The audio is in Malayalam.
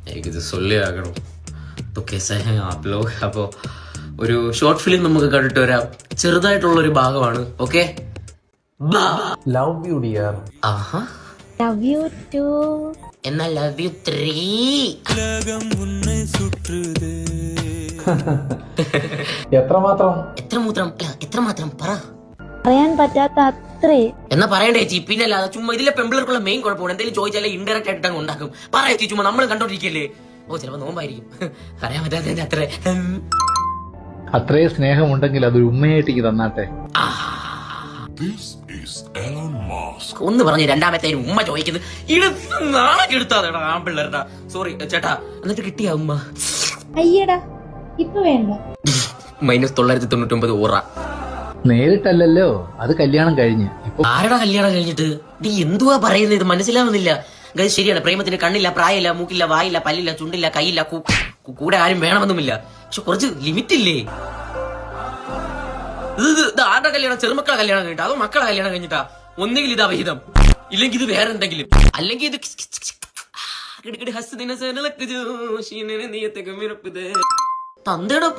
എനിക്കിത് ചൊല്ലിയാകണം. അപ്പോൾ ഒരു ഷോർട്ട് ഫിലിം നമുക്ക് കണ്ടിട്ട് വരാം. ചെറുതായിട്ടുള്ളൊരു ഭാഗമാണ്. Okay, love you dear. ആഹാ, ലവ് യു ടു. എന്നാ ലവ് യു 3. എത്രമാത്രം പറ. പറയാൻ പറ്റാത്ത അത്രേ. എന്നാ പറയണ്ടേ ചേച്ചി, പിന്നെ അല്ലാതെ ചുമ്മാ ഇതിലെ പെമ്പിളർക്കുള്ള മെയിൻ കുഴപ്പമാണ്. എന്തെങ്കിലും ചോദിച്ചാലേ ഇൻഡയറക്റ്റ് ആയിട്ട് അങ്ങ് ഉണ്ടാക്കും. പറ ചേച്ചി, ചുമ്മാ നമ്മൾ കണ്ടോണ്ടിരിക്കല്ലേ. ചിലപ്പോ നോമ്പായിരിക്കും, പറയാൻ പറ്റാത്തതിന്റെ അത്ര. അത്രേ സ്നേഹമുണ്ടെങ്കിൽ അതൊരു ഉമ്മയായിട്ട് തന്നാട്ടെ. ഒന്ന് പറഞ്ഞ് രണ്ടാമത്തെ ഉമ്മ ചോദിക്കുന്നത് ഇടുത്ത് നാളെ എടുത്താടാ ആമ്പിള്ളേരുടെ. സോറി ചേട്ടാ. എന്നിട്ട് കിട്ടിയ ഉമ്മ? അയ്യടാ, ഇപ്പൊ വേണ്ട. -999 ഓറ. നേരിട്ടല്ലല്ലോ, അത് കല്യാണം കഴിഞ്ഞ്. ആരുടെ കല്യാണം കഴിഞ്ഞിട്ട്? നീ എന്തുവാ പറയുന്നത്? ഇത് മനസ്സിലാവുന്നില്ല. ശരിയാണ്, പ്രേമത്തിന് കണ്ണില്ല, പ്രായമില്ല, മൂക്കില്ല, വായില്ല, പല്ലില്ല, ചുണ്ടില്ല, കൈയില്ല, കൂടെ ആരും വേണമെന്നുമില്ല. പക്ഷെ കുറച്ച് ലിമിറ്റ് ഇല്ലേ? ഇത് ആരുടെ കല്യാണം? ചെറുമക്കളെ കല്യാണം കഴിഞ്ഞിട്ടാ അതോ മക്കളെ കല്യാണം കഴിഞ്ഞിട്ടാ? ഒന്നുകിൽ ഇതാ വിഹിതം, ഇല്ലെങ്കിൽ ഇത് വേറെ എന്തെങ്കിലും, അല്ലെങ്കിൽ ഇത് തന്തയുടെ